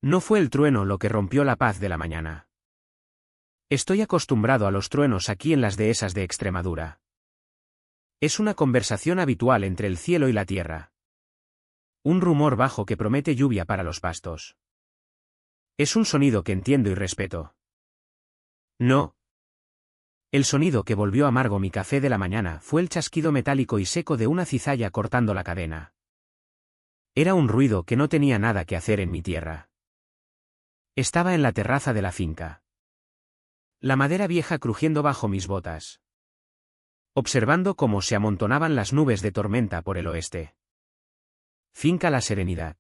No fue el trueno lo que rompió la paz de la mañana. Estoy acostumbrado a los truenos aquí en las dehesas de Extremadura. Es una conversación habitual entre el cielo y la tierra. Un rumor bajo que promete lluvia para los pastos. Es un sonido que entiendo y respeto. No. El sonido que volvió amargo mi café de la mañana fue el chasquido metálico y seco de una cizalla cortando la cadena. Era un ruido que no tenía nada que hacer en mi tierra. Estaba en la terraza de la finca. La madera vieja crujiendo bajo mis botas. Observando cómo se amontonaban las nubes de tormenta por el oeste. Finca La Serenidad.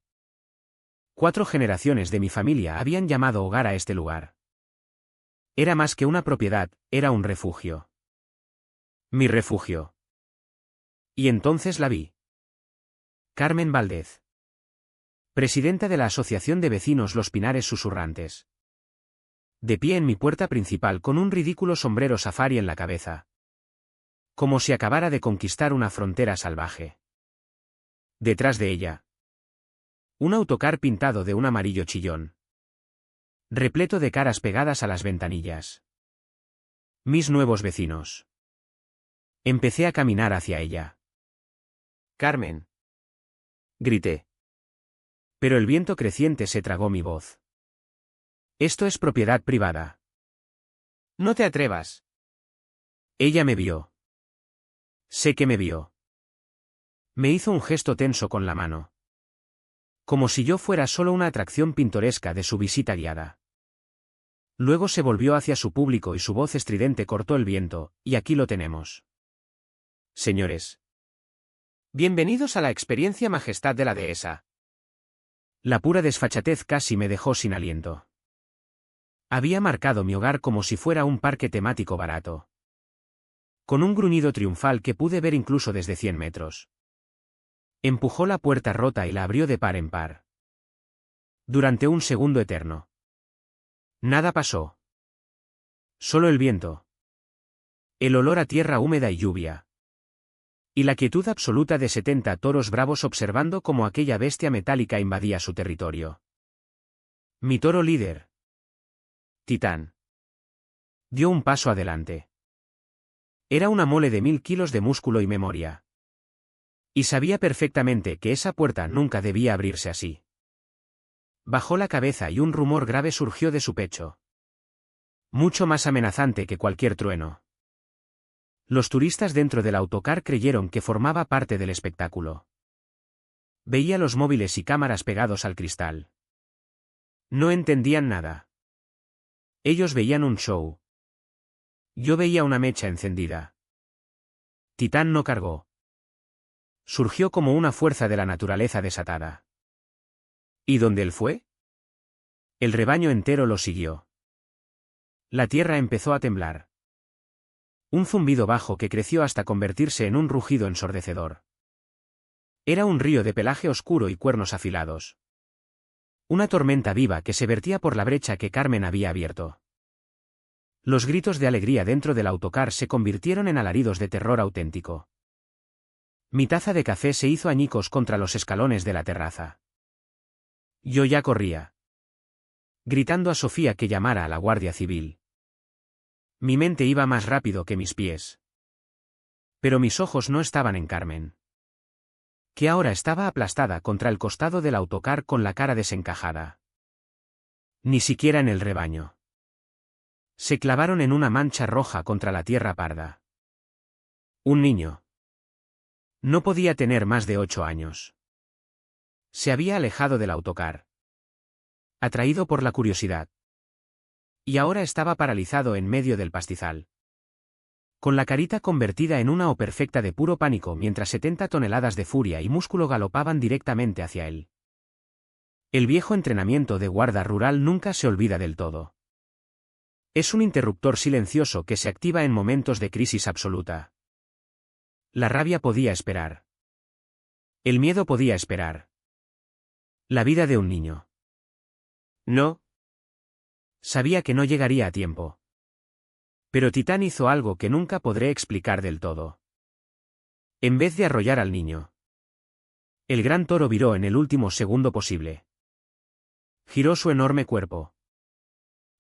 4 generaciones de mi familia habían llamado hogar a este lugar. Era más que una propiedad, era un refugio. Mi refugio. Y entonces la vi. Carmen Valdez. Presidenta de la Asociación de Vecinos Los Pinares Susurrantes. De pie en mi puerta principal con un ridículo sombrero safari en la cabeza. Como si acabara de conquistar una frontera salvaje. Detrás de ella. Un autocar pintado de un amarillo chillón. Repleto de caras pegadas a las ventanillas. Mis nuevos vecinos. Empecé a caminar hacia ella. Carmen. Grité. Pero el viento creciente se tragó mi voz. Esto es propiedad privada. No te atrevas. Ella me vio. Sé que me vio. Me hizo un gesto tenso con la mano. Como si yo fuera solo una atracción pintoresca de su visita guiada. Luego se volvió hacia su público y su voz estridente cortó el viento, y aquí lo tenemos. Señores. Bienvenidos a la experiencia majestad de la dehesa. La pura desfachatez casi me dejó sin aliento. Había marcado mi hogar como si fuera un parque temático barato. Con un gruñido triunfal que pude ver incluso desde 100 metros. Empujó la puerta rota y la abrió de par en par. Durante un segundo eterno. Nada pasó. Solo el viento. El olor a tierra húmeda y lluvia. Y la quietud absoluta de 70 toros bravos observando cómo aquella bestia metálica invadía su territorio. Mi toro líder. Titán. Dio un paso adelante. Era una mole de 1000 kilos de músculo y memoria. Y sabía perfectamente que esa puerta nunca debía abrirse así. Bajó la cabeza y un rumor grave surgió de su pecho. Mucho más amenazante que cualquier trueno. Los turistas dentro del autocar creyeron que formaba parte del espectáculo. Veía los móviles y cámaras pegados al cristal. No entendían nada. Ellos veían un show. Yo veía una mecha encendida. Titán no cargó. Surgió como una fuerza de la naturaleza desatada. ¿Y dónde él fue? El rebaño entero lo siguió. La tierra empezó a temblar. Un zumbido bajo que creció hasta convertirse en un rugido ensordecedor. Era un río de pelaje oscuro y cuernos afilados. Una tormenta viva que se vertía por la brecha que Carmen había abierto. Los gritos de alegría dentro del autocar se convirtieron en alaridos de terror auténtico. Mi taza de café se hizo añicos contra los escalones de la terraza. Yo ya corría. Gritando a Sofía que llamara a la Guardia Civil. Mi mente iba más rápido que mis pies. Pero mis ojos no estaban en Carmen. Que ahora estaba aplastada contra el costado del autocar con la cara desencajada. Ni siquiera en el rebaño. Se clavaron en una mancha roja contra la tierra parda. Un niño. No podía tener más de 8 años. Se había alejado del autocar. Atraído por la curiosidad. Y ahora estaba paralizado en medio del pastizal. Con la carita convertida en una O perfecta de puro pánico mientras 70 toneladas de furia y músculo galopaban directamente hacia él. El viejo entrenamiento de guarda rural nunca se olvida del todo. Es un interruptor silencioso que se activa en momentos de crisis absoluta. La rabia podía esperar. El miedo podía esperar. La vida de un niño. No. Sabía que no llegaría a tiempo. Pero Titán hizo algo que nunca podré explicar del todo. En vez de arrollar al niño, el gran toro viró en el último segundo posible. Giró su enorme cuerpo.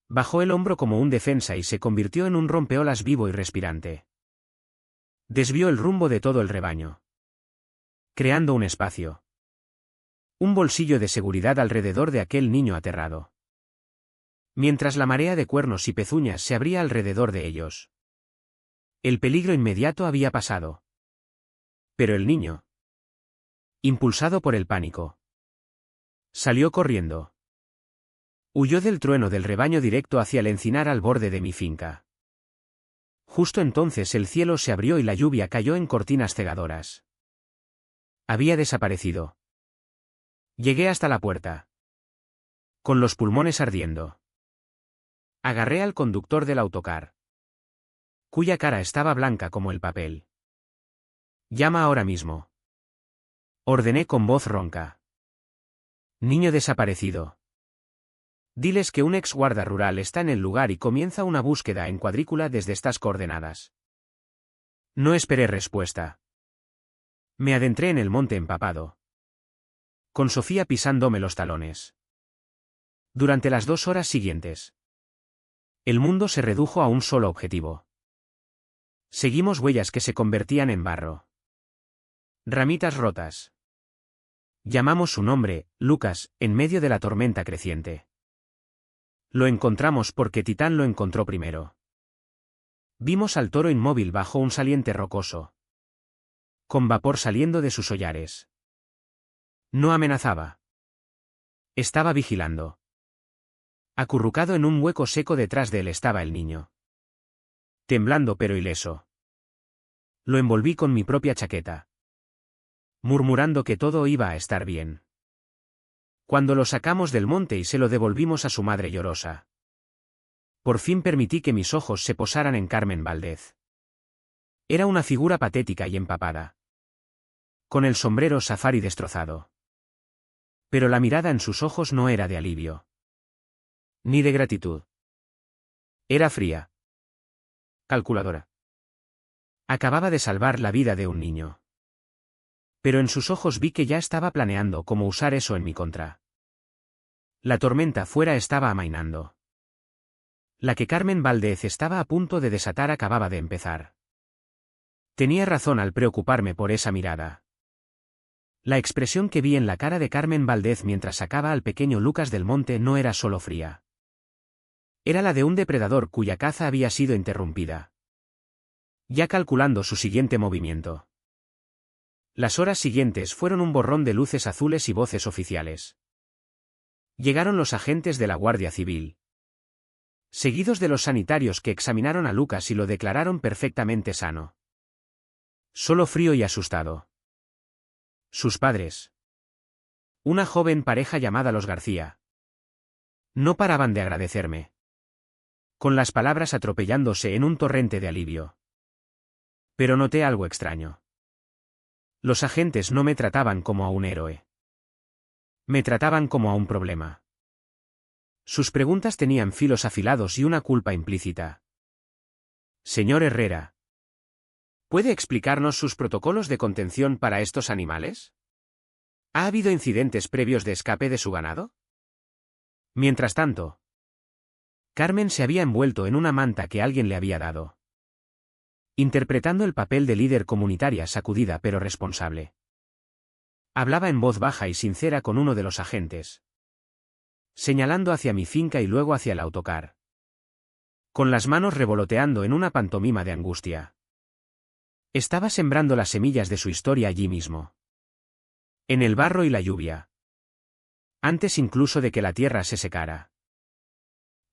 Bajó el hombro como un defensa y se convirtió en un rompeolas vivo y respirante. Desvió el rumbo de todo el rebaño, creando un espacio. Un bolsillo de seguridad alrededor de aquel niño aterrado. Mientras la marea de cuernos y pezuñas se abría alrededor de ellos. El peligro inmediato había pasado. Pero el niño, impulsado por el pánico, salió corriendo. Huyó del trueno del rebaño directo hacia el encinar al borde de mi finca. Justo entonces el cielo se abrió y la lluvia cayó en cortinas cegadoras. Había desaparecido. Llegué hasta la puerta, con los pulmones ardiendo. Agarré al conductor del autocar, cuya cara estaba blanca como el papel. Llama ahora mismo, ordené con voz ronca. Niño desaparecido. Diles que un ex guarda rural está en el lugar y comienza una búsqueda en cuadrícula desde estas coordenadas. No esperé respuesta. Me adentré en el monte empapado, con Sofía pisándome los talones. Durante las 2 horas siguientes, el mundo se redujo a un solo objetivo. Seguimos huellas que se convertían en barro. Ramitas rotas. Llamamos su nombre, Lucas, en medio de la tormenta creciente. Lo encontramos porque Titán lo encontró primero. Vimos al toro inmóvil bajo un saliente rocoso, con vapor saliendo de sus hollares. No amenazaba. Estaba vigilando. Acurrucado en un hueco seco detrás de él estaba el niño. Temblando pero ileso. Lo envolví con mi propia chaqueta, murmurando que todo iba a estar bien. Cuando lo sacamos del monte y se lo devolvimos a su madre llorosa, por fin permití que mis ojos se posaran en Carmen Valdez. Era una figura patética y empapada, con el sombrero safari destrozado. Pero la mirada en sus ojos no era de alivio, ni de gratitud. Era fría. Calculadora. Acababa de salvar la vida de un niño. Pero en sus ojos vi que ya estaba planeando cómo usar eso en mi contra. La tormenta fuera estaba amainando. La que Carmen Valdez estaba a punto de desatar acababa de empezar. Tenía razón al preocuparme por esa mirada. La expresión que vi en la cara de Carmen Valdez mientras sacaba al pequeño Lucas del monte no era solo fría. Era la de un depredador cuya caza había sido interrumpida, ya calculando su siguiente movimiento. Las horas siguientes fueron un borrón de luces azules y voces oficiales. Llegaron los agentes de la Guardia Civil, seguidos de los sanitarios que examinaron a Lucas y lo declararon perfectamente sano. Solo frío y asustado. Sus padres, una joven pareja llamada Los García, no paraban de agradecerme, con las palabras atropellándose en un torrente de alivio. Pero noté algo extraño. Los agentes no me trataban como a un héroe. Me trataban como a un problema. Sus preguntas tenían filos afilados y una culpa implícita. Señor Herrera, ¿puede explicarnos sus protocolos de contención para estos animales? ¿Ha habido incidentes previos de escape de su ganado? Mientras tanto, Carmen se había envuelto en una manta que alguien le había dado, interpretando el papel de líder comunitaria sacudida pero responsable. Hablaba en voz baja y sincera con uno de los agentes, señalando hacia mi finca y luego hacia el autocar, con las manos revoloteando en una pantomima de angustia. Estaba sembrando las semillas de su historia allí mismo, en el barro y la lluvia, antes incluso de que la tierra se secara.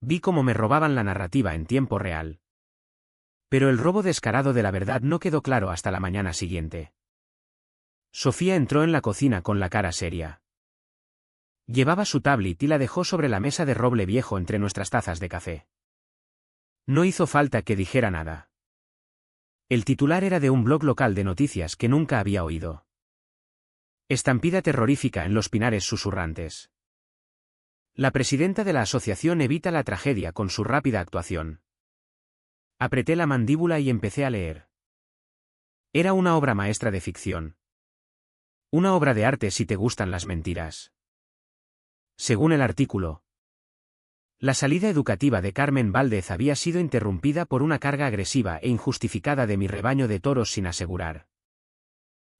Vi cómo me robaban la narrativa en tiempo real. Pero el robo descarado de la verdad no quedó claro hasta la mañana siguiente. Sofía entró en la cocina con la cara seria. Llevaba su tablet y la dejó sobre la mesa de roble viejo entre nuestras tazas de café. No hizo falta que dijera nada. El titular era de un blog local de noticias que nunca había oído. Estampida terrorífica en los pinares susurrantes. La presidenta de la asociación evita la tragedia con su rápida actuación. Apreté la mandíbula y empecé a leer. Era una obra maestra de ficción. Una obra de arte si te gustan las mentiras. Según el artículo, la salida educativa de Carmen Valdez había sido interrumpida por una carga agresiva e injustificada de mi rebaño de toros sin asegurar.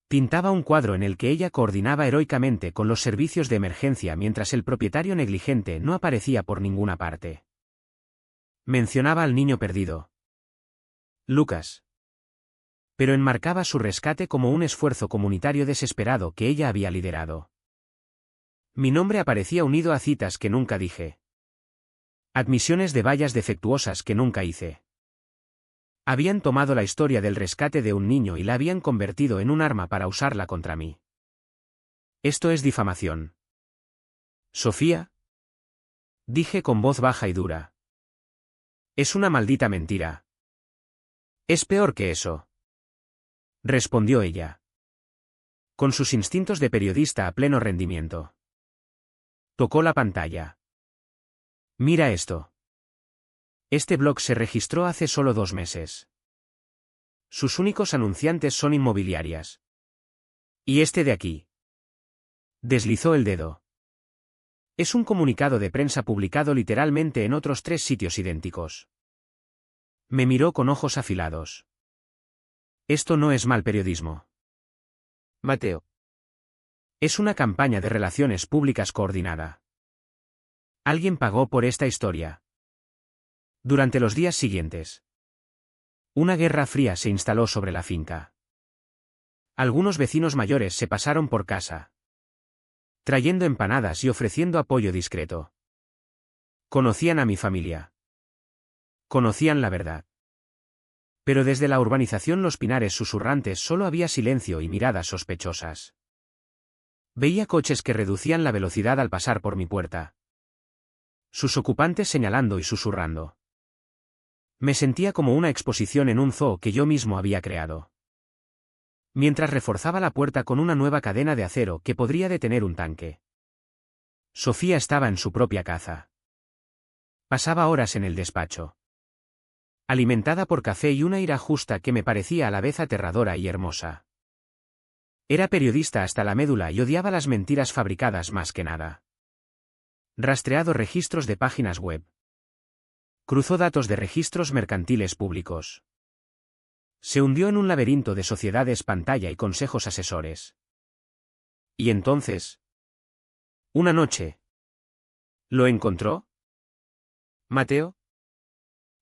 Pintaba un cuadro en el que ella coordinaba heroicamente con los servicios de emergencia mientras el propietario negligente no aparecía por ninguna parte. Mencionaba al niño perdido, Lucas, pero enmarcaba su rescate como un esfuerzo comunitario desesperado que ella había liderado. Mi nombre aparecía unido a citas que nunca dije. Admisiones de vallas defectuosas que nunca hice. Habían tomado la historia del rescate de un niño y la habían convertido en un arma para usarla contra mí. Esto es difamación. Sofía, dije con voz baja y dura. Es una maldita mentira. Es peor que eso, respondió ella, con sus instintos de periodista a pleno rendimiento. Tocó la pantalla. Mira esto. Este blog se registró hace solo 2 meses. Sus únicos anunciantes son inmobiliarias. Y este de aquí. Deslizó el dedo. Es un comunicado de prensa publicado literalmente en otros 3 sitios idénticos. Me miró con ojos afilados. Esto no es mal periodismo, Mateo. Es una campaña de relaciones públicas coordinada. Alguien pagó por esta historia. Durante los días siguientes, una guerra fría se instaló sobre la finca. Algunos vecinos mayores se pasaron por casa, trayendo empanadas y ofreciendo apoyo discreto. Conocían a mi familia. Conocían la verdad. Pero desde la urbanización Los Pinares susurrantes solo había silencio y miradas sospechosas. Veía coches que reducían la velocidad al pasar por mi puerta. Sus ocupantes señalando y susurrando. Me sentía como una exposición en un zoo que yo mismo había creado. Mientras reforzaba la puerta con una nueva cadena de acero que podría detener un tanque. Sofía estaba en su propia caza. Pasaba horas en el despacho, alimentada por café y una ira justa que me parecía a la vez aterradora y hermosa. Era periodista hasta la médula y odiaba las mentiras fabricadas más que nada. Rastreado registros de páginas web. Cruzó datos de registros mercantiles públicos. Se hundió en un laberinto de sociedades pantalla y consejos asesores. Y entonces, una noche, ¿lo encontró? ¿Mateo?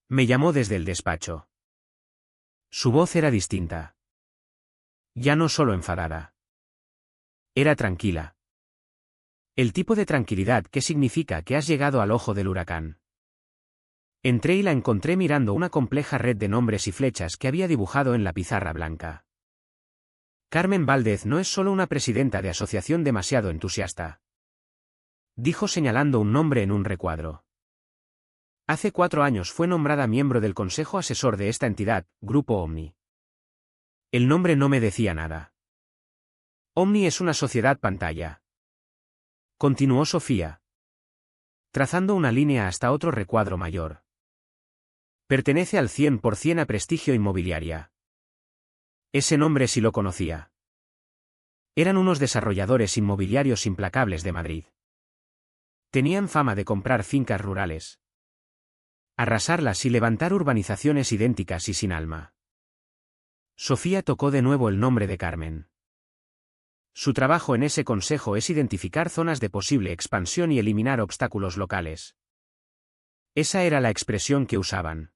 Me llamó desde el despacho. Su voz era distinta. Ya no solo enfadada. Era tranquila. El tipo de tranquilidad que significa que has llegado al ojo del huracán. Entré y la encontré mirando una compleja red de nombres y flechas que había dibujado en la pizarra blanca. Carmen Valdez no es solo una presidenta de asociación demasiado entusiasta, dijo señalando un nombre en un recuadro. Hace 4 años fue nombrada miembro del consejo asesor de esta entidad, Grupo Omni. El nombre no me decía nada. Omni es una sociedad pantalla, continuó Sofía, trazando una línea hasta otro recuadro mayor. Pertenece al 100% a Prestigio Inmobiliaria. Ese nombre sí lo conocía. Eran unos desarrolladores inmobiliarios implacables de Madrid. Tenían fama de comprar fincas rurales, arrasarlas y levantar urbanizaciones idénticas y sin alma. Sofía tocó de nuevo el nombre de Carmen. Su trabajo en ese consejo es identificar zonas de posible expansión y eliminar obstáculos locales. Esa era la expresión que usaban.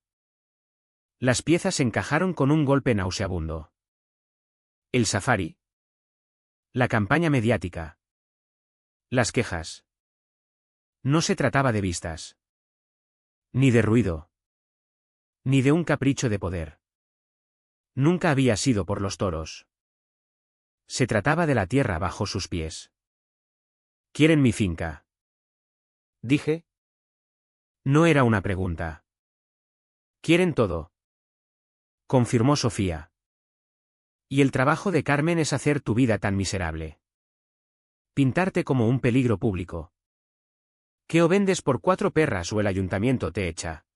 Las piezas encajaron con un golpe nauseabundo. El safari. La campaña mediática. Las quejas. No se trataba de vistas. Ni de ruido. Ni de un capricho de poder. Nunca había sido por los toros. Se trataba de la tierra bajo sus pies. ¿Quieren mi finca?, dije. No era una pregunta. Quieren todo, confirmó Sofía. Y el trabajo de Carmen es hacer tu vida tan miserable. Pintarte como un peligro público. Que o vendes por 4 perras o el ayuntamiento te echa.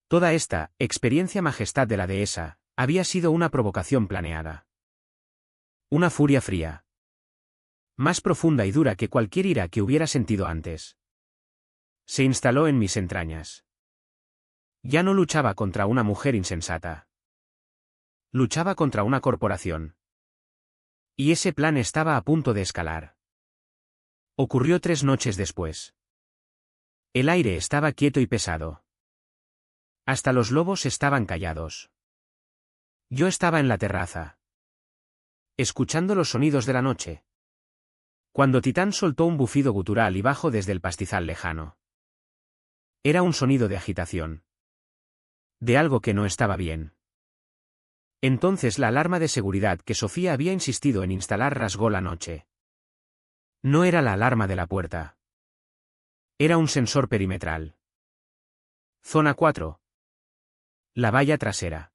Toda esta experiencia majestad de la dehesa había sido una provocación planeada. Una furia fría. Más profunda y dura que cualquier ira que hubiera sentido antes. Se instaló en mis entrañas. Ya no luchaba contra una mujer insensata. Luchaba contra una corporación. Y ese plan estaba a punto de escalar. Ocurrió 3 noches después. El aire estaba quieto y pesado. Hasta los lobos estaban callados. Yo estaba en la terraza, escuchando los sonidos de la noche, cuando Titán soltó un bufido gutural y bajo desde el pastizal lejano. Era un sonido de agitación. De algo que no estaba bien. Entonces la alarma de seguridad que Sofía había insistido en instalar rasgó la noche. No era la alarma de la puerta. Era un sensor perimetral. Zona 4. La valla trasera.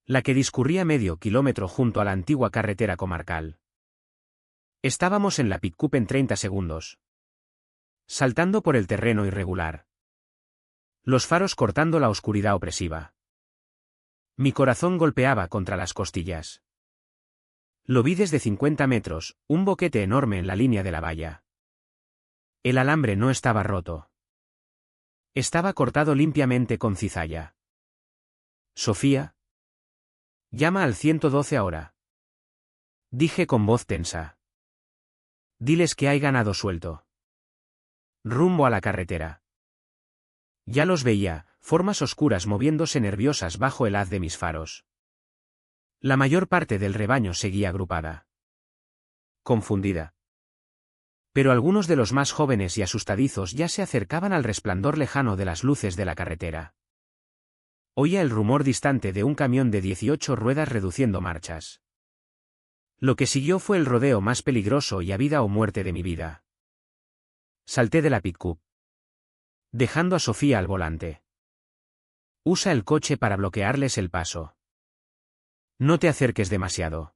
La que discurría medio kilómetro junto a la antigua carretera comarcal. Estábamos en la pick-up en 30 segundos. Saltando por el terreno irregular. Los faros cortando la oscuridad opresiva. Mi corazón golpeaba contra las costillas. Lo vi desde 50 metros, un boquete enorme en la línea de la valla. El alambre no estaba roto. Estaba cortado limpiamente con cizalla. Sofía. Llama al 112 ahora. Dije con voz tensa. Diles que hay ganado suelto. Rumbo a la carretera. Ya los veía, formas oscuras moviéndose nerviosas bajo el haz de mis faros. La mayor parte del rebaño seguía agrupada. Confundida. Pero algunos de los más jóvenes y asustadizos ya se acercaban al resplandor lejano de las luces de la carretera. Oía el rumor distante de un camión de 18 ruedas reduciendo marchas. Lo que siguió fue el rodeo más peligroso y a vida o muerte de mi vida. Salté de la pick-up, dejando a Sofía al volante. Usa el coche para bloquearles el paso. No te acerques demasiado.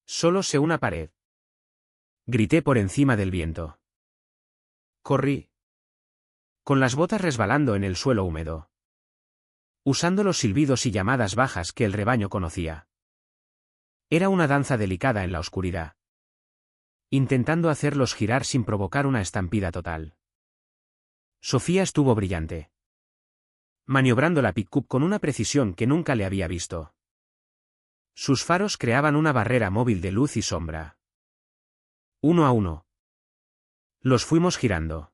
Solo sé una pared. Grité por encima del viento. Corrí. Con las botas resbalando en el suelo húmedo. Usando los silbidos y llamadas bajas que el rebaño conocía. Era una danza delicada en la oscuridad. Intentando hacerlos girar sin provocar una estampida total. Sofía estuvo brillante. Maniobrando la pick-up con una precisión que nunca le había visto. Sus faros creaban una barrera móvil de luz y sombra. Uno a uno. Los fuimos girando.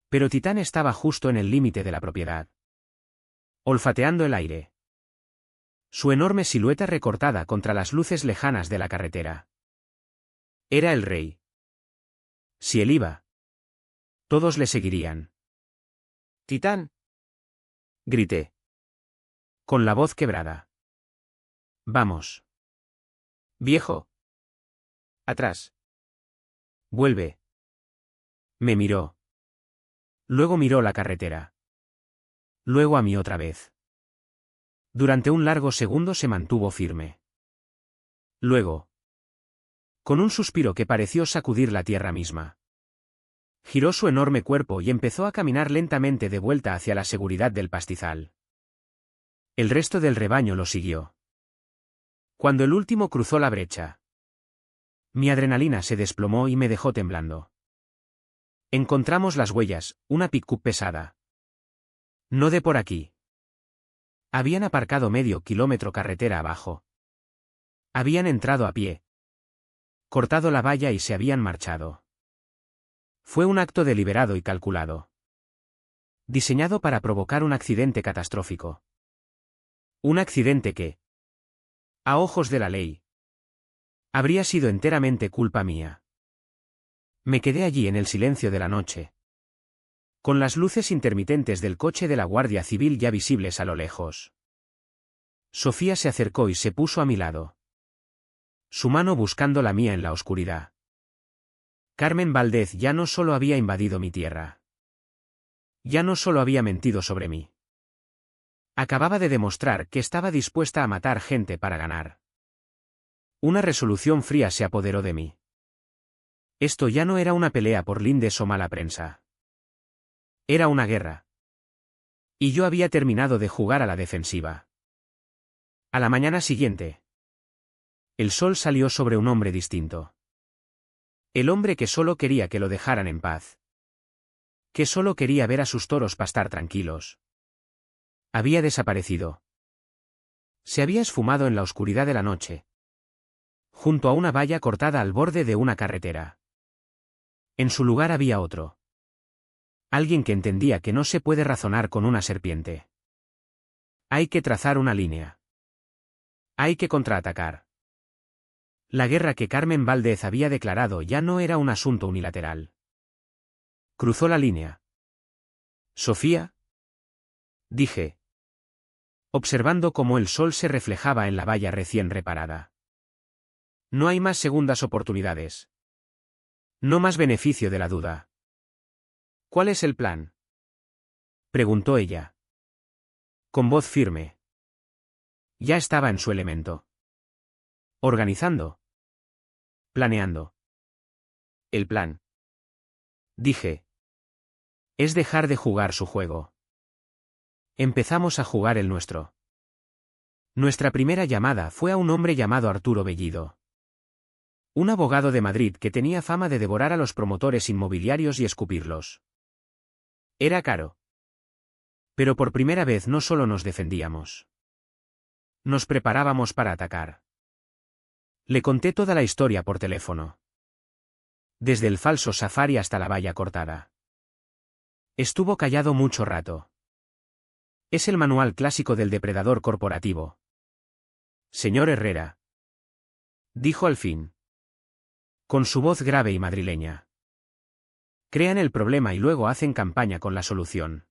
Pero Titán estaba justo en el límite de la propiedad. Olfateando el aire. Su enorme silueta recortada contra las luces lejanas de la carretera. Era el rey. Si él iba, todos le seguirían. «¡Titán!», grité. Con la voz quebrada. «Vamos. Viejo. Atrás. Vuelve». Me miró. Luego miró la carretera. Luego a mí otra vez. Durante un largo segundo se mantuvo firme. Luego, con un suspiro que pareció sacudir la tierra misma, giró su enorme cuerpo y empezó a caminar lentamente de vuelta hacia la seguridad del pastizal. El resto del rebaño lo siguió. Cuando el último cruzó la brecha, mi adrenalina se desplomó y me dejó temblando. Encontramos las huellas, una pick-up pesada. No de por aquí. Habían aparcado medio kilómetro carretera abajo. Habían entrado a pie. Cortado la valla y se habían marchado. Fue un acto deliberado y calculado. Diseñado para provocar un accidente catastrófico. Un accidente que, a ojos de la ley, habría sido enteramente culpa mía. Me quedé allí en el silencio de la noche, con las luces intermitentes del coche de la Guardia Civil ya visibles a lo lejos. Sofía se acercó y se puso a mi lado. Su mano buscando la mía en la oscuridad. Carmen Valdez ya no solo había invadido mi tierra. Ya no solo había mentido sobre mí. Acababa de demostrar que estaba dispuesta a matar gente para ganar. Una resolución fría se apoderó de mí. Esto ya no era una pelea por lindes o mala prensa. Era una guerra. Y yo había terminado de jugar a la defensiva. A la mañana siguiente, el sol salió sobre un hombre distinto. El hombre que solo quería que lo dejaran en paz. Que solo quería ver a sus toros pastar tranquilos. Había desaparecido. Se había esfumado en la oscuridad de la noche. Junto a una valla cortada al borde de una carretera. En su lugar había otro. Alguien que entendía que no se puede razonar con una serpiente. Hay que trazar una línea. Hay que contraatacar. La guerra que Carmen Valdez había declarado ya no era un asunto unilateral. Cruzó la línea. «Sofía», dije, observando cómo el sol se reflejaba en la valla recién reparada. No hay más segundas oportunidades. No más beneficio de la duda. ¿Cuál es el plan?, preguntó ella. Con voz firme. Ya estaba en su elemento. Organizando. Planeando. El plan, dije, es dejar de jugar su juego. Empezamos a jugar el nuestro. Nuestra primera llamada fue a un hombre llamado Arturo Bellido. Un abogado de Madrid que tenía fama de devorar a los promotores inmobiliarios y escupirlos. Era caro. Pero por primera vez no solo nos defendíamos. Nos preparábamos para atacar. Le conté toda la historia por teléfono. Desde el falso safari hasta la valla cortada. Estuvo callado mucho rato. Es el manual clásico del depredador corporativo. Señor Herrera, dijo al fin, con su voz grave y madrileña. Crean el problema y luego hacen campaña con la solución.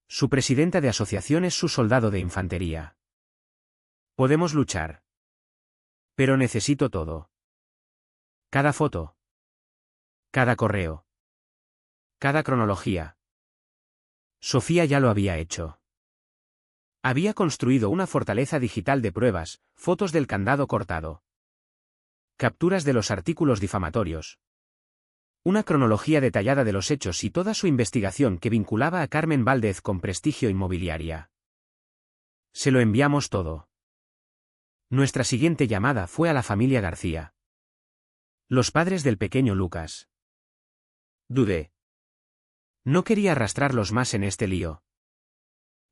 Su presidenta de asociación es su soldado de infantería. Podemos luchar. Pero necesito todo. Cada foto. Cada correo. Cada cronología. Sofía ya lo había hecho. Había construido una fortaleza digital de pruebas, fotos del candado cortado. Capturas de los artículos difamatorios. Una cronología detallada de los hechos y toda su investigación que vinculaba a Carmen Valdez con Prestigio Inmobiliaria. Se lo enviamos todo. Nuestra siguiente llamada fue a la familia García. Los padres del pequeño Lucas. Dudé. No quería arrastrarlos más en este lío.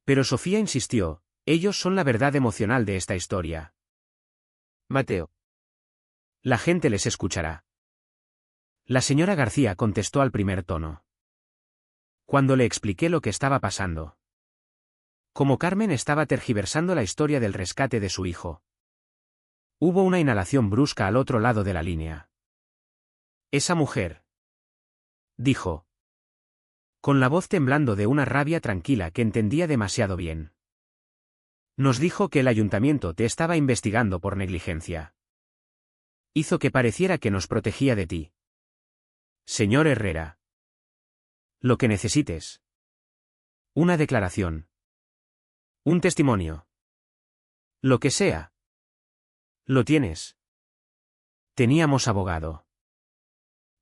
Pero Sofía insistió, ellos son la verdad emocional de esta historia. Mateo. La gente les escuchará. La señora García contestó al primer tono. Cuando le expliqué lo que estaba pasando. Como Carmen estaba tergiversando la historia del rescate de su hijo. Hubo una inhalación brusca al otro lado de la línea. Esa mujer, dijo, con la voz temblando de una rabia tranquila que entendía demasiado bien. Nos dijo que el ayuntamiento te estaba investigando por negligencia. Hizo que pareciera que nos protegía de ti. Señor Herrera. Lo que necesites. Una declaración. Un testimonio. Lo que sea. Lo tienes. Teníamos abogado.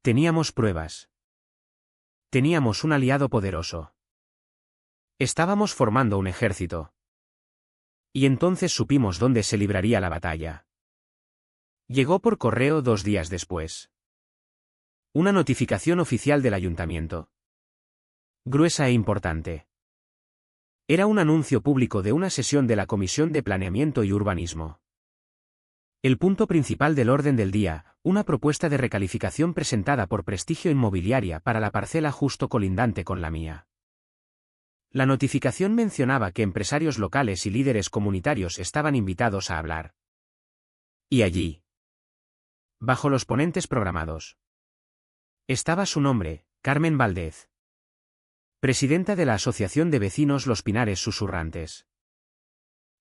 Teníamos pruebas. Teníamos un aliado poderoso. Estábamos formando un ejército. Y entonces supimos dónde se libraría la batalla. Llegó por correo 2 días después. Una notificación oficial del ayuntamiento. Gruesa e importante. Era un anuncio público de una sesión de la Comisión de Planeamiento y Urbanismo. El punto principal del orden del día, una propuesta de recalificación presentada por Prestigio Inmobiliaria para la parcela justo colindante con la mía. La notificación mencionaba que empresarios locales y líderes comunitarios estaban invitados a hablar. Y allí, bajo los ponentes programados, estaba su nombre, Carmen Valdez, presidenta de la Asociación de Vecinos Los Pinares Susurrantes.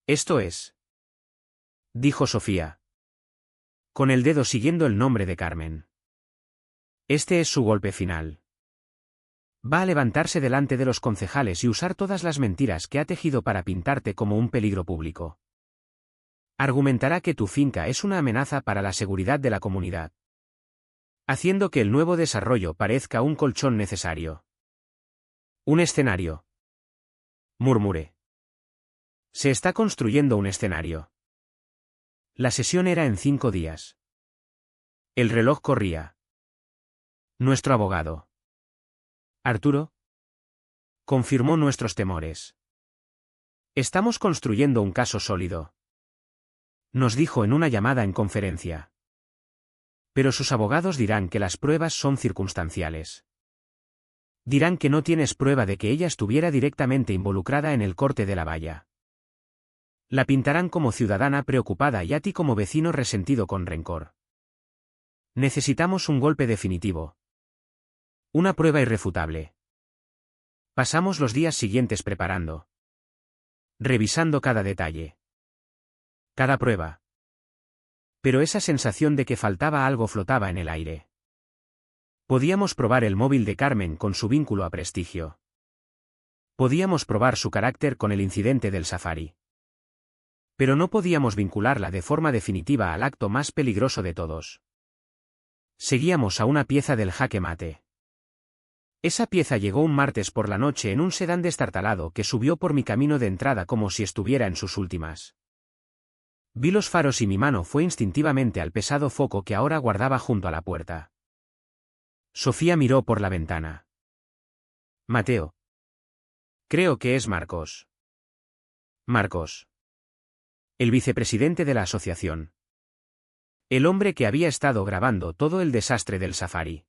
Esto es, dijo Sofía, con el dedo siguiendo el nombre de Carmen. Este es su golpe final. Va a levantarse delante de los concejales y usar todas las mentiras que ha tejido para pintarte como un peligro público. Argumentará que tu finca es una amenaza para la seguridad de la comunidad, haciendo que el nuevo desarrollo parezca un colchón necesario. Un escenario. Murmuré. Se está construyendo un escenario. La sesión era en 5 días. El reloj corría. Nuestro abogado, Arturo, confirmó nuestros temores. Estamos construyendo un caso sólido, nos dijo en una llamada en conferencia. Pero sus abogados dirán que las pruebas son circunstanciales. Dirán que no tienes prueba de que ella estuviera directamente involucrada en el corte de la valla. La pintarán como ciudadana preocupada y a ti como vecino resentido con rencor. Necesitamos un golpe definitivo. Una prueba irrefutable. Pasamos los días siguientes preparando. Revisando cada detalle. Cada prueba. Pero esa sensación de que faltaba algo flotaba en el aire. Podíamos probar el móvil de Carmen con su vínculo a Prestigio. Podíamos probar su carácter con el incidente del safari. Pero no podíamos vincularla de forma definitiva al acto más peligroso de todos. Seguíamos a una pieza del jaque mate. Esa pieza llegó un martes por la noche en un sedán destartalado que subió por mi camino de entrada como si estuviera en sus últimas. Vi los faros y mi mano fue instintivamente al pesado foco que ahora guardaba junto a la puerta. Sofía miró por la ventana. Mateo. Creo que es Marcos. Marcos. El vicepresidente de la asociación. El hombre que había estado grabando todo el desastre del safari.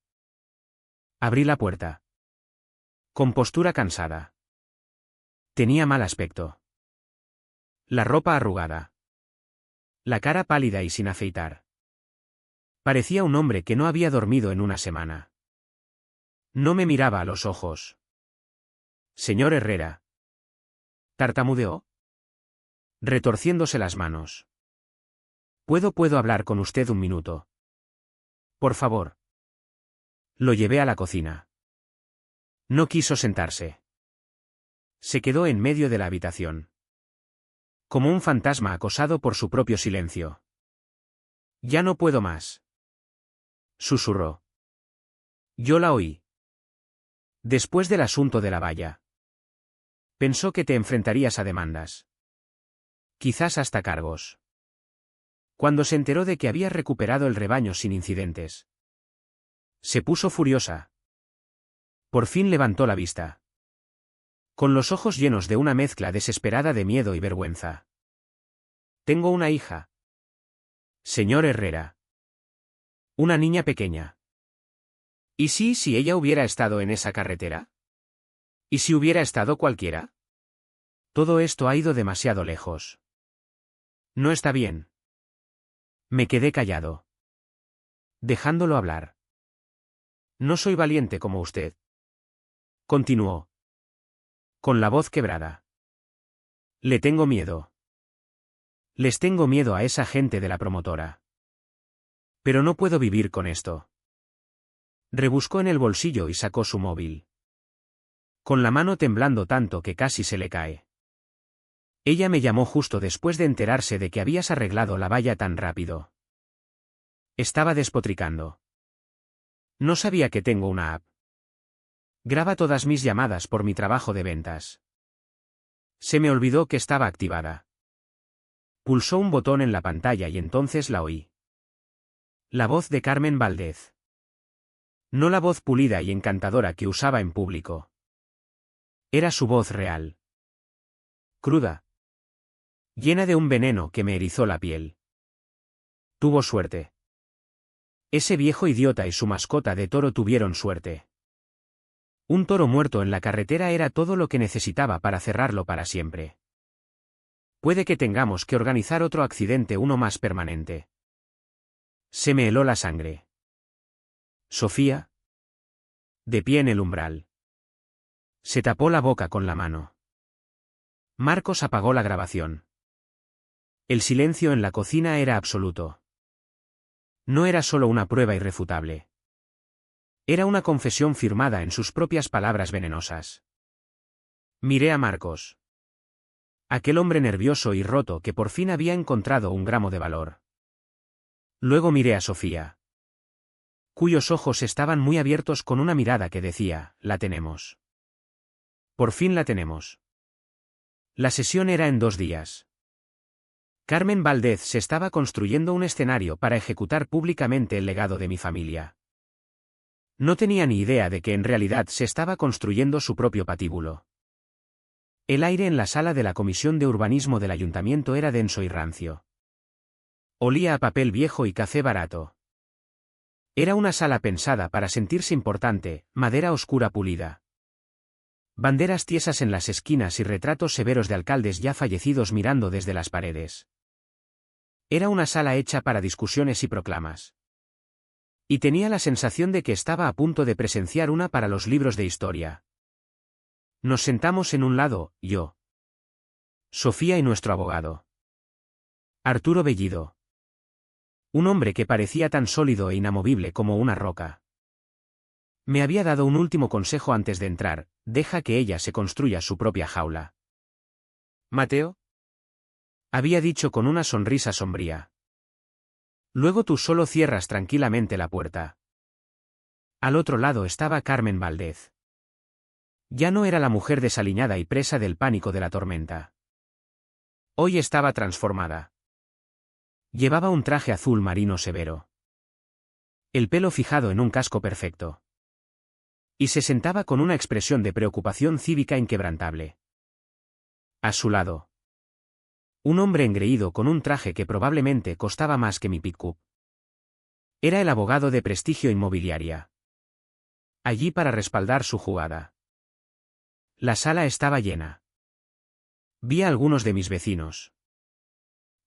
Abrí la puerta. Con postura cansada. Tenía mal aspecto. La ropa arrugada. La cara pálida y sin afeitar. Parecía un hombre que no había dormido en una semana. No me miraba a los ojos. Señor Herrera. Tartamudeó, retorciéndose las manos. ¿Puedo hablar con usted un minuto? Por favor. Lo llevé a la cocina. No quiso sentarse. Se quedó en medio de la habitación. Como un fantasma acosado por su propio silencio. Ya no puedo más. Susurró. Yo la oí. Después del asunto de la valla. Pensó que te enfrentarías a demandas. Quizás hasta cargos. Cuando se enteró de que habías recuperado el rebaño sin incidentes. Se puso furiosa. Por fin levantó la vista. Con los ojos llenos de una mezcla desesperada de miedo y vergüenza. Tengo una hija. Señor Herrera. Una niña pequeña. ¿Y si ella hubiera estado en esa carretera? ¿Y si hubiera estado cualquiera? Todo esto ha ido demasiado lejos. No está bien. Me quedé callado. Dejándolo hablar. No soy valiente como usted. Continuó. Con la voz quebrada. Le tengo miedo. Les tengo miedo a esa gente de la promotora. Pero no puedo vivir con esto. Rebuscó en el bolsillo y sacó su móvil. Con la mano temblando tanto que casi se le cae. Ella me llamó justo después de enterarse de que habías arreglado la valla tan rápido. Estaba despotricando. No sabía que tengo una app. Graba todas mis llamadas por mi trabajo de ventas. Se me olvidó que estaba activada. Pulsó un botón en la pantalla y entonces la oí. La voz de Carmen Valdez. No la voz pulida y encantadora que usaba en público. Era su voz real. Cruda. Llena de un veneno que me erizó la piel. Tuvo suerte. Ese viejo idiota y su mascota de toro tuvieron suerte. Un toro muerto en la carretera era todo lo que necesitaba para cerrarlo para siempre. Puede que tengamos que organizar otro accidente, uno más permanente. Se me heló la sangre. Sofía. De pie en el umbral. Se tapó la boca con la mano. Marcos apagó la grabación. El silencio en la cocina era absoluto. No era solo una prueba irrefutable. Era una confesión firmada en sus propias palabras venenosas. Miré a Marcos. Aquel hombre nervioso y roto que por fin había encontrado un gramo de valor. Luego miré a Sofía. Cuyos ojos estaban muy abiertos con una mirada que decía, la tenemos. Por fin la tenemos. La sesión era en 2 días. Carmen Valdez se estaba construyendo un escenario para ejecutar públicamente el legado de mi familia. No tenía ni idea de que en realidad se estaba construyendo su propio patíbulo. El aire en la sala de la Comisión de Urbanismo del Ayuntamiento era denso y rancio. Olía a papel viejo y café barato. Era una sala pensada para sentirse importante, madera oscura pulida. Banderas tiesas en las esquinas y retratos severos de alcaldes ya fallecidos mirando desde las paredes. Era una sala hecha para discusiones y proclamas. Y tenía la sensación de que estaba a punto de presenciar una para los libros de historia. Nos sentamos en un lado, yo, Sofía y nuestro abogado, Arturo Bellido. Un hombre que parecía tan sólido e inamovible como una roca. Me había dado un último consejo antes de entrar: deja que ella se construya su propia jaula. ¿Mateo? Había dicho con una sonrisa sombría. Luego tú solo cierras tranquilamente la puerta. Al otro lado estaba Carmen Valdez. Ya no era la mujer desaliñada y presa del pánico de la tormenta. Hoy estaba transformada. Llevaba un traje azul marino severo. El pelo fijado en un casco perfecto. Y se sentaba con una expresión de preocupación cívica inquebrantable. A su lado, un hombre engreído con un traje que probablemente costaba más que mi pick-up. Era el abogado de Prestigio Inmobiliaria. Allí para respaldar su jugada. La sala estaba llena. Vi a algunos de mis vecinos.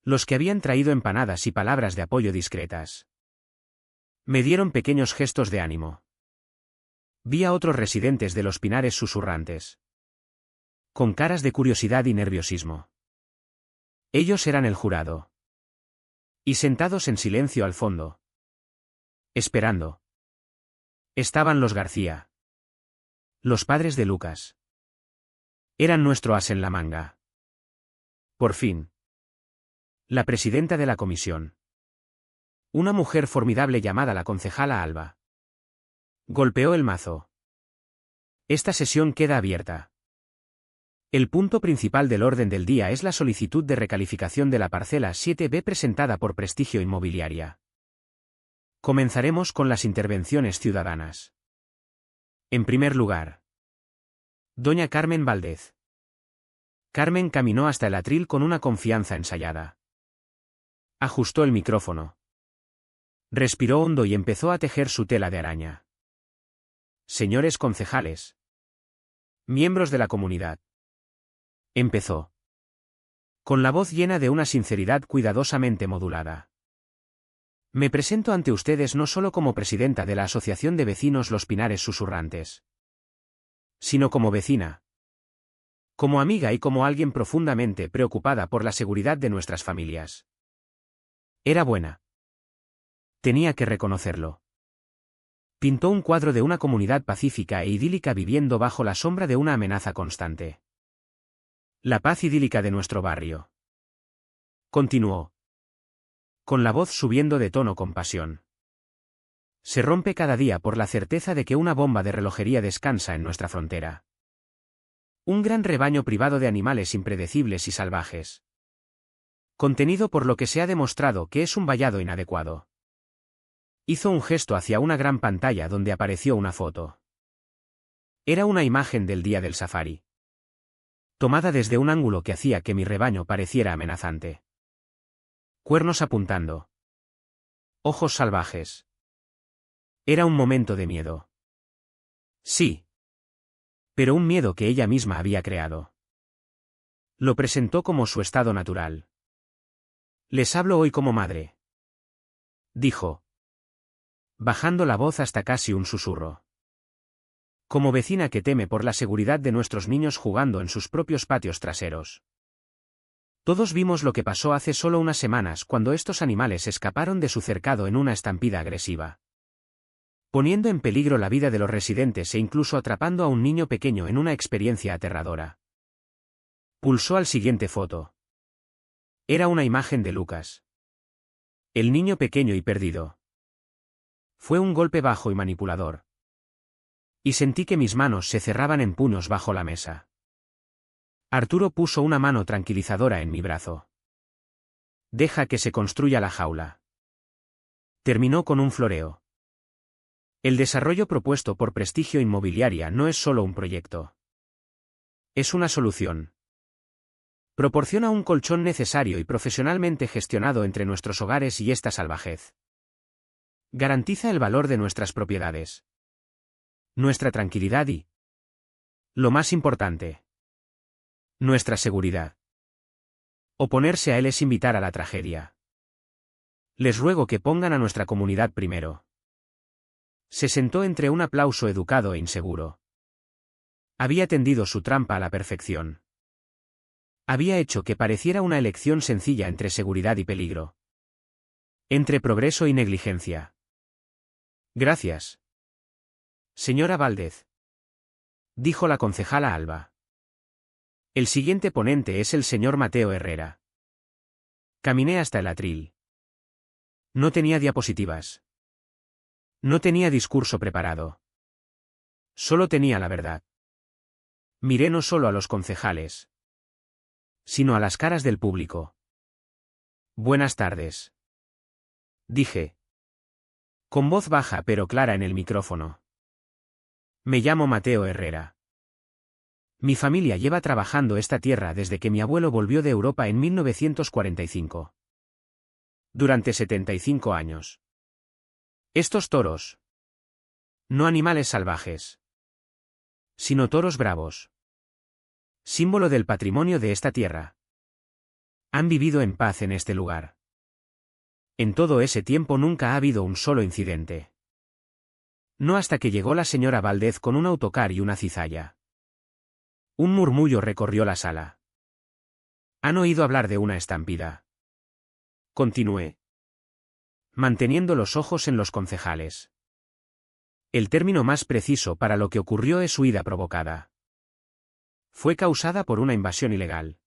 Los que habían traído empanadas y palabras de apoyo discretas. Me dieron pequeños gestos de ánimo. Vi a otros residentes de Los Pinares susurrantes. Con caras de curiosidad y nerviosismo. Ellos eran el jurado. Y sentados en silencio al fondo. Esperando. Estaban los García. Los padres de Lucas. Eran nuestro as en la manga. Por fin. La presidenta de la comisión. Una mujer formidable llamada la concejala Alba. Golpeó el mazo. Esta sesión queda abierta. El punto principal del orden del día es la solicitud de recalificación de la parcela 7B presentada por Prestigio Inmobiliaria. Comenzaremos con las intervenciones ciudadanas. En primer lugar, doña Carmen Valdez. Carmen caminó hasta el atril con una confianza ensayada. Ajustó el micrófono. Respiró hondo y empezó a tejer su tela de araña. Señores concejales. Miembros de la comunidad. Empezó. Con la voz llena de una sinceridad cuidadosamente modulada. Me presento ante ustedes no solo como presidenta de la Asociación de Vecinos Los Pinares Susurrantes, sino como vecina, como amiga y como alguien profundamente preocupada por la seguridad de nuestras familias. Era buena. Tenía que reconocerlo. Pintó un cuadro de una comunidad pacífica e idílica viviendo bajo la sombra de una amenaza constante. La paz idílica de nuestro barrio. Continuó. Con la voz subiendo de tono con pasión. Se rompe cada día por la certeza de que una bomba de relojería descansa en nuestra frontera. Un gran rebaño privado de animales impredecibles y salvajes. Contenido por lo que se ha demostrado que es un vallado inadecuado. Hizo un gesto hacia una gran pantalla donde apareció una foto. Era una imagen del día del safari. Tomada desde un ángulo que hacía que mi rebaño pareciera amenazante. Cuernos apuntando. Ojos salvajes. Era un momento de miedo. Sí. Pero un miedo que ella misma había creado. Lo presentó como su estado natural. Les hablo hoy como madre. Dijo. Bajando la voz hasta casi un susurro. Como vecina que teme por la seguridad de nuestros niños jugando en sus propios patios traseros. Todos vimos lo que pasó hace solo unas semanas cuando estos animales escaparon de su cercado en una estampida agresiva. Poniendo en peligro la vida de los residentes e incluso atrapando a un niño pequeño en una experiencia aterradora. Pulsó al siguiente foto. Era una imagen de Lucas. El niño pequeño y perdido. Fue un golpe bajo y manipulador. Y sentí que mis manos se cerraban en puños bajo la mesa. Arturo puso una mano tranquilizadora en mi brazo. Deja que se construya la jaula. Terminó con un floreo. El desarrollo propuesto por Prestigio Inmobiliaria no es solo un proyecto. Es una solución. Proporciona un colchón necesario y profesionalmente gestionado entre nuestros hogares y esta salvajez. Garantiza el valor de nuestras propiedades, nuestra tranquilidad y, lo más importante, nuestra seguridad. Oponerse a él es invitar a la tragedia. Les ruego que pongan a nuestra comunidad primero. Se sentó entre un aplauso educado e inseguro. Había tendido su trampa a la perfección. Había hecho que pareciera una elección sencilla entre seguridad y peligro. Entre progreso y negligencia. Gracias. Señora Valdez, dijo la concejala Alba. El siguiente ponente es el señor Mateo Herrera. Caminé hasta el atril. No tenía diapositivas. No tenía discurso preparado. Solo tenía la verdad. Miré no solo a los concejales, sino a las caras del público. Buenas tardes, dije, con voz baja pero clara en el micrófono. Me llamo Mateo Herrera. Mi familia lleva trabajando esta tierra desde que mi abuelo volvió de Europa en 1945. Durante 75 años. Estos toros, no animales salvajes, sino toros bravos, símbolo del patrimonio de esta tierra, han vivido en paz en este lugar. En todo ese tiempo nunca ha habido un solo incidente. No hasta que llegó la señora Valdez con un autocar y una cizalla. Un murmullo recorrió la sala. ¿Han oído hablar de una estampida? Continué, manteniendo los ojos en los concejales. El término más preciso para lo que ocurrió es huida provocada. Fue causada por una invasión ilegal.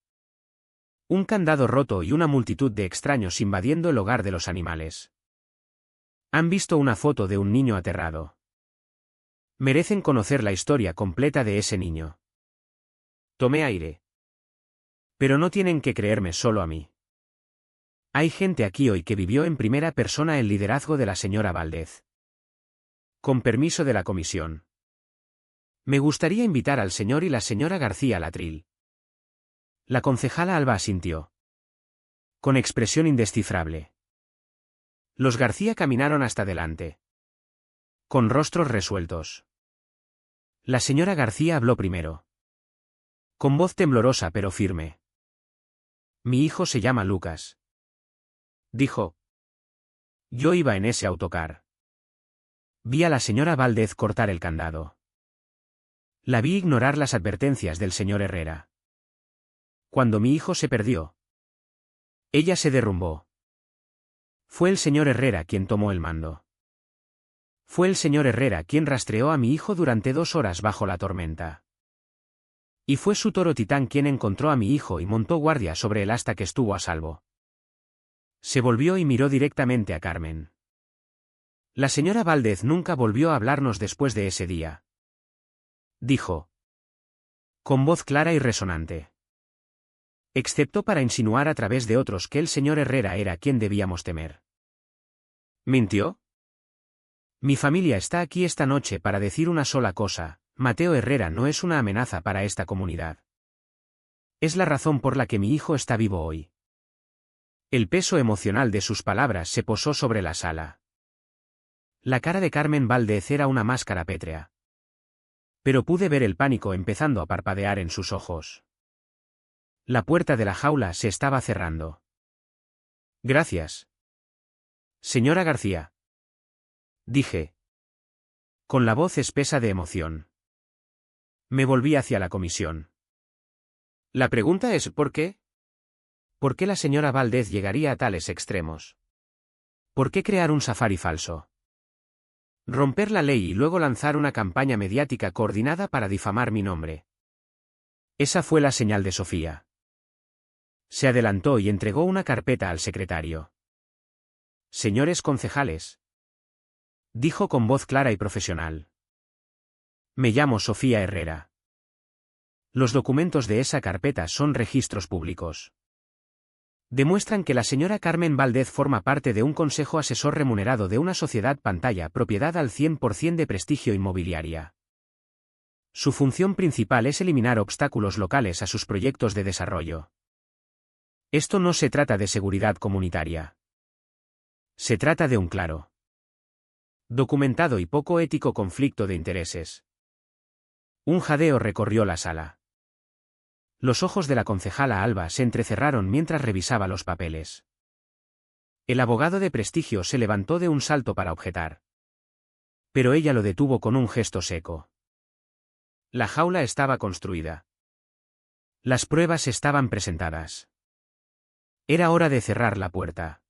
Un candado roto y una multitud de extraños invadiendo el hogar de los animales. Han visto una foto de un niño aterrado. Merecen conocer la historia completa de ese niño. Tomé aire. Pero no tienen que creerme solo a mí. Hay gente aquí hoy que vivió en primera persona el liderazgo de la señora Valdez. Con permiso de la comisión. Me gustaría invitar al señor y la señora García al atril. La concejala Alba asintió. Con expresión indescifrable. Los García caminaron hasta delante. Con rostros resueltos. La señora García habló primero. Con voz temblorosa pero firme. Mi hijo se llama Lucas. Dijo. Yo iba en ese autocar. Vi a la señora Valdez cortar el candado. La vi ignorar las advertencias del señor Herrera. Cuando mi hijo se perdió, ella se derrumbó. Fue el señor Herrera quien tomó el mando. Fue el señor Herrera quien rastreó a mi hijo durante 2 horas bajo la tormenta. Y fue su toro Titán quien encontró a mi hijo y montó guardia sobre él hasta que estuvo a salvo. Se volvió y miró directamente a Carmen. La señora Valdez nunca volvió a hablarnos después de ese día. Dijo. Con voz clara y resonante. Excepto para insinuar a través de otros que el señor Herrera era quien debíamos temer. ¿Mintió? Mi familia está aquí esta noche para decir una sola cosa: Mateo Herrera no es una amenaza para esta comunidad. Es la razón por la que mi hijo está vivo hoy. El peso emocional de sus palabras se posó sobre la sala. La cara de Carmen Valdez era una máscara pétrea. Pero pude ver el pánico empezando a parpadear en sus ojos. La puerta de la jaula se estaba cerrando. Gracias. Señora García. Dije. Con la voz espesa de emoción. Me volví hacia la comisión. La pregunta es ¿por qué? ¿Por qué la señora Valdez llegaría a tales extremos? ¿Por qué crear un safari falso? Romper la ley y luego lanzar una campaña mediática coordinada para difamar mi nombre. Esa fue la señal de Sofía. Se adelantó y entregó una carpeta al secretario. Señores concejales. Dijo con voz clara y profesional. Me llamo Sofía Herrera. Los documentos de esa carpeta son registros públicos. Demuestran que la señora Carmen Valdez forma parte de un consejo asesor remunerado de una sociedad pantalla propiedad al 100% de Prestigio Inmobiliaria. Su función principal es eliminar obstáculos locales a sus proyectos de desarrollo. Esto no se trata de seguridad comunitaria. Se trata de un claro, documentado y poco ético conflicto de intereses. Un jadeo recorrió la sala. Los ojos de la concejala Alba se entrecerraron mientras revisaba los papeles. El abogado de Prestigio se levantó de un salto para objetar. Pero ella lo detuvo con un gesto seco. La jaula estaba construida. Las pruebas estaban presentadas. Era hora de cerrar la puerta.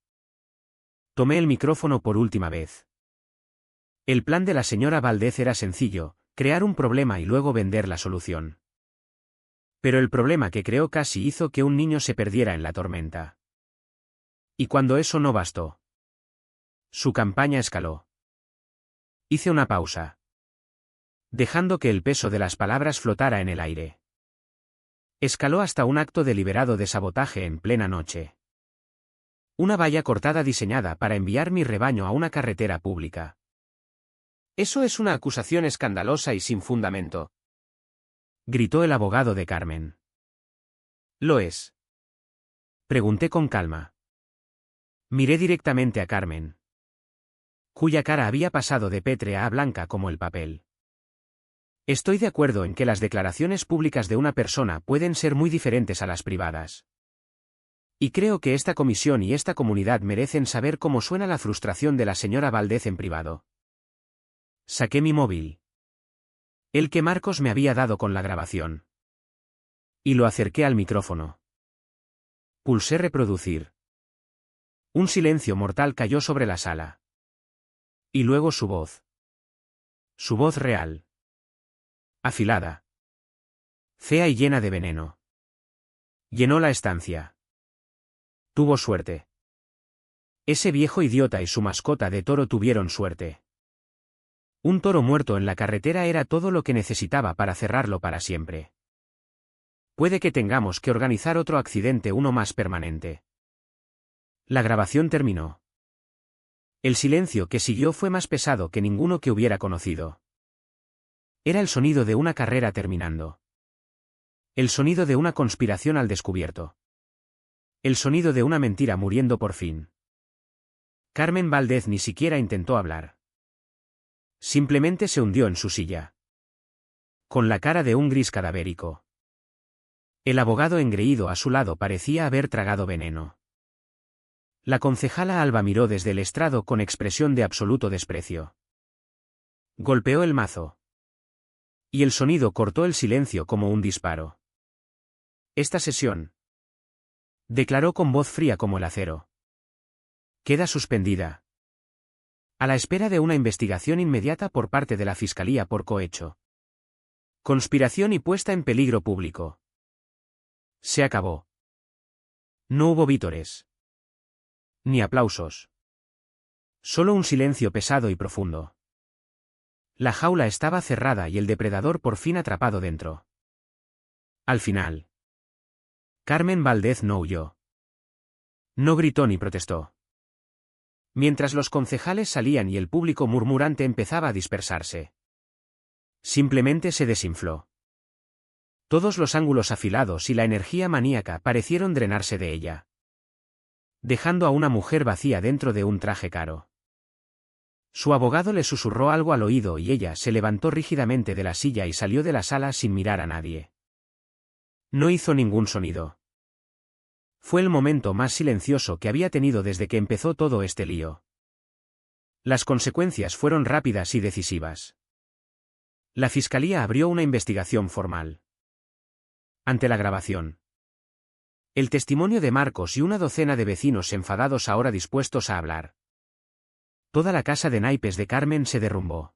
Tomé el micrófono por última vez. El plan de la señora Valdez era sencillo, crear un problema y luego vender la solución. Pero el problema que creó casi hizo que un niño se perdiera en la tormenta. Y cuando eso no bastó, su campaña escaló. Hice una pausa, dejando que el peso de las palabras flotara en el aire. Escaló hasta un acto deliberado de sabotaje en plena noche. Una valla cortada diseñada para enviar mi rebaño a una carretera pública. Eso es una acusación escandalosa y sin fundamento, gritó el abogado de Carmen. ¿Lo es? Pregunté con calma. Miré directamente a Carmen, cuya cara había pasado de pétrea a blanca como el papel. Estoy de acuerdo en que las declaraciones públicas de una persona pueden ser muy diferentes a las privadas. Y creo que esta comisión y esta comunidad merecen saber cómo suena la frustración de la señora Valdez en privado. Saqué mi móvil, el que Marcos me había dado con la grabación, y lo acerqué al micrófono. Pulsé reproducir. Un silencio mortal cayó sobre la sala. Y luego su voz. Su voz real. Afilada. Fea y llena de veneno. Llenó la estancia. Tuvo suerte. Ese viejo idiota y su mascota de toro tuvieron suerte. Un toro muerto en la carretera era todo lo que necesitaba para cerrarlo para siempre. Puede que tengamos que organizar otro accidente, uno más permanente. La grabación terminó. El silencio que siguió fue más pesado que ninguno que hubiera conocido. Era el sonido de una carrera terminando. El sonido de una conspiración al descubierto. El sonido de una mentira muriendo por fin. Carmen Valdez ni siquiera intentó hablar. Simplemente se hundió en su silla, con la cara de un gris cadavérico. El abogado engreído a su lado parecía haber tragado veneno. La concejala Alba miró desde el estrado con expresión de absoluto desprecio. Golpeó el mazo. Y el sonido cortó el silencio como un disparo. Esta sesión, declaró con voz fría como el acero, queda suspendida. A la espera de una investigación inmediata por parte de la Fiscalía por cohecho, conspiración y puesta en peligro público. Se acabó. No hubo vítores. Ni aplausos. Solo un silencio pesado y profundo. La jaula estaba cerrada y el depredador por fin atrapado dentro. Al final, Carmen Valdez no huyó. No gritó ni protestó. Mientras los concejales salían y el público murmurante empezaba a dispersarse, simplemente se desinfló. Todos los ángulos afilados y la energía maníaca parecieron drenarse de ella, dejando a una mujer vacía dentro de un traje caro. Su abogado le susurró algo al oído y ella se levantó rígidamente de la silla y salió de la sala sin mirar a nadie. No hizo ningún sonido. Fue el momento más silencioso que había tenido desde que empezó todo este lío. Las consecuencias fueron rápidas y decisivas. La Fiscalía abrió una investigación formal. Ante la grabación, el testimonio de Marcos y una docena de vecinos enfadados ahora dispuestos a hablar. Toda la casa de naipes de Carmen se derrumbó.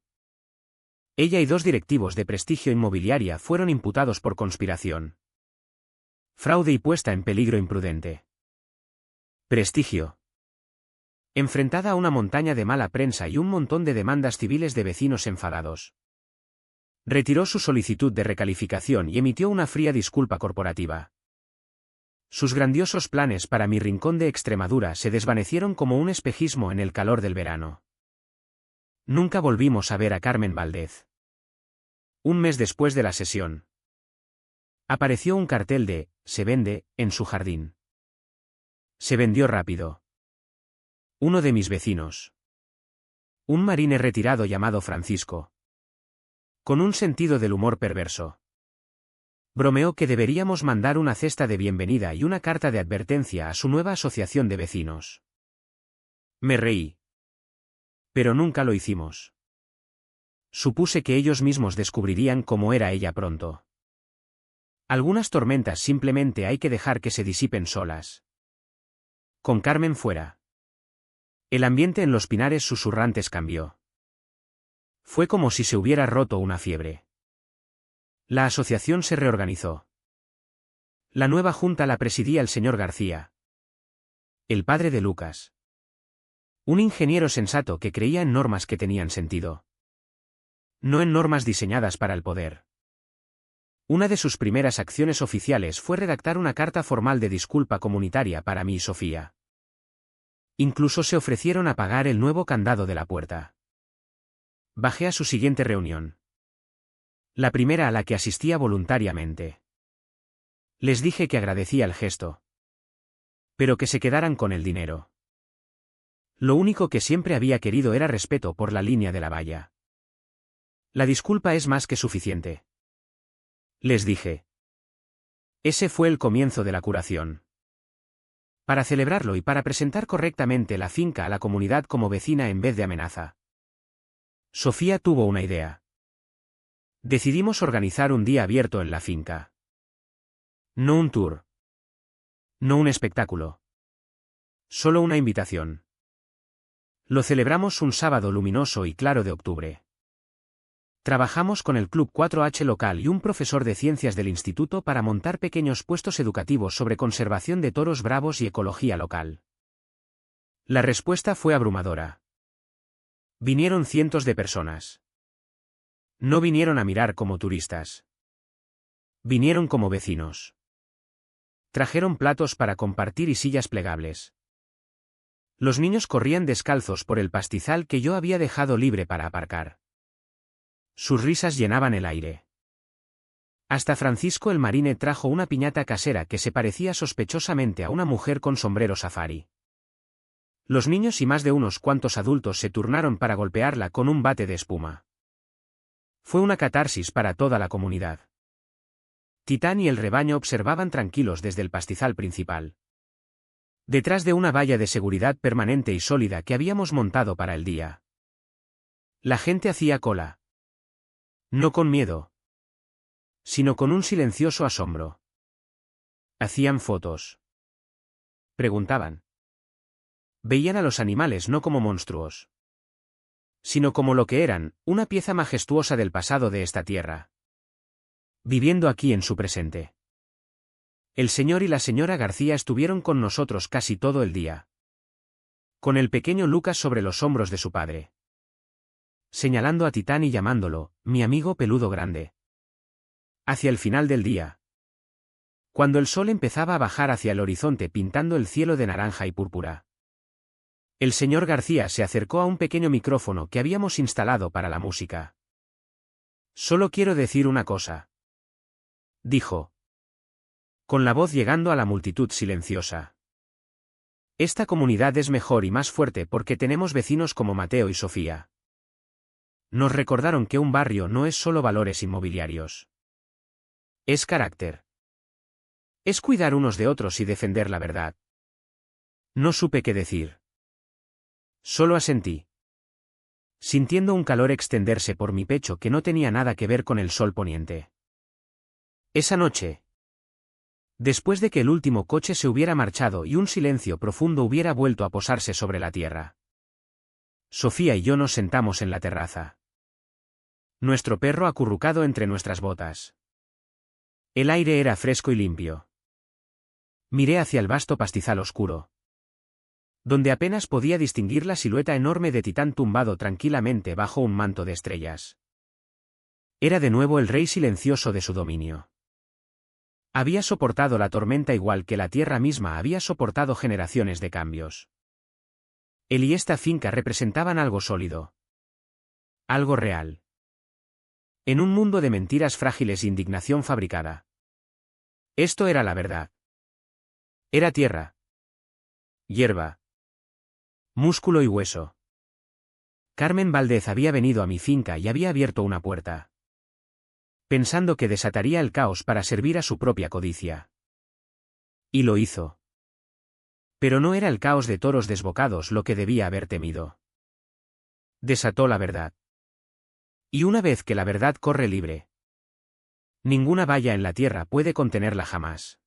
Ella y 2 directivos de Prestigio Inmobiliaria fueron imputados por conspiración, fraude y puesta en peligro imprudente. Prestigio, enfrentada a una montaña de mala prensa y un montón de demandas civiles de vecinos enfadados, retiró su solicitud de recalificación y emitió una fría disculpa corporativa. Sus grandiosos planes para mi rincón de Extremadura se desvanecieron como un espejismo en el calor del verano. Nunca volvimos a ver a Carmen Valdez. Un mes después de la sesión, apareció un cartel de «Se vende» en su jardín. Se vendió rápido. Uno de mis vecinos, un marine retirado llamado Francisco, con un sentido del humor perverso, bromeó que deberíamos mandar una cesta de bienvenida y una carta de advertencia a su nueva asociación de vecinos. Me reí. Pero nunca lo hicimos. Supuse que ellos mismos descubrirían cómo era ella pronto. Algunas tormentas simplemente hay que dejar que se disipen solas. Con Carmen fuera, el ambiente en los pinares susurrantes cambió. Fue como si se hubiera roto una fiebre. La asociación se reorganizó. La nueva junta la presidía el señor García, el padre de Lucas. Un ingeniero sensato que creía en normas que tenían sentido. No en normas diseñadas para el poder. Una de sus primeras acciones oficiales fue redactar una carta formal de disculpa comunitaria para mí y Sofía. Incluso se ofrecieron a pagar el nuevo candado de la puerta. Bajé a su siguiente reunión. La primera a la que asistía voluntariamente. Les dije que agradecía el gesto, pero que se quedaran con el dinero. Lo único que siempre había querido era respeto por la línea de la valla. La disculpa es más que suficiente, les dije. Ese fue el comienzo de la curación. Para celebrarlo y para presentar correctamente la finca a la comunidad como vecina en vez de amenaza, Sofía tuvo una idea. Decidimos organizar un día abierto en la finca. No un tour. No un espectáculo. Solo una invitación. Lo celebramos un sábado luminoso y claro de octubre. Trabajamos con el Club 4H local y un profesor de ciencias del instituto para montar pequeños puestos educativos sobre conservación de toros bravos y ecología local. La respuesta fue abrumadora. Vinieron cientos de personas. No vinieron a mirar como turistas. Vinieron como vecinos. Trajeron platos para compartir y sillas plegables. Los niños corrían descalzos por el pastizal que yo había dejado libre para aparcar. Sus risas llenaban el aire. Hasta Francisco el marine trajo una piñata casera que se parecía sospechosamente a una mujer con sombrero safari. Los niños y más de unos cuantos adultos se turnaron para golpearla con un bate de espuma. Fue una catarsis para toda la comunidad. Titán y el rebaño observaban tranquilos desde el pastizal principal, detrás de una valla de seguridad permanente y sólida que habíamos montado para el día. La gente hacía cola. No con miedo, sino con un silencioso asombro. Hacían fotos. Preguntaban. Veían a los animales no como monstruos, sino como lo que eran, una pieza majestuosa del pasado de esta tierra, viviendo aquí en su presente. El señor y la señora García estuvieron con nosotros casi todo el día, con el pequeño Lucas sobre los hombros de su padre, señalando a Titán y llamándolo, mi amigo peludo grande. Hacia el final del día, cuando el sol empezaba a bajar hacia el horizonte pintando el cielo de naranja y púrpura, el señor García se acercó a un pequeño micrófono que habíamos instalado para la música. Solo quiero decir una cosa, dijo, con la voz llegando a la multitud silenciosa. Esta comunidad es mejor y más fuerte porque tenemos vecinos como Mateo y Sofía. Nos recordaron que un barrio no es solo valores inmobiliarios. Es carácter. Es cuidar unos de otros y defender la verdad. No supe qué decir. Solo asentí, sintiendo un calor extenderse por mi pecho que no tenía nada que ver con el sol poniente. Esa noche, después de que el último coche se hubiera marchado y un silencio profundo hubiera vuelto a posarse sobre la tierra, Sofía y yo nos sentamos en la terraza. Nuestro perro acurrucado entre nuestras botas. El aire era fresco y limpio. Miré hacia el vasto pastizal oscuro, donde apenas podía distinguir la silueta enorme de Titán tumbado tranquilamente bajo un manto de estrellas. Era de nuevo el rey silencioso de su dominio. Había soportado la tormenta igual que la tierra misma había soportado generaciones de cambios. Él y esta finca representaban algo sólido. Algo real. En un mundo de mentiras frágiles e indignación fabricada. Esto era la verdad. Era tierra. Hierba. Músculo y hueso. Carmen Valdez había venido a mi finca y había abierto una puerta. Pensando que desataría el caos para servir a su propia codicia. Y lo hizo. Pero no era el caos de toros desbocados lo que debía haber temido. Desató la verdad. Y una vez que la verdad corre libre, ninguna valla en la tierra puede contenerla jamás.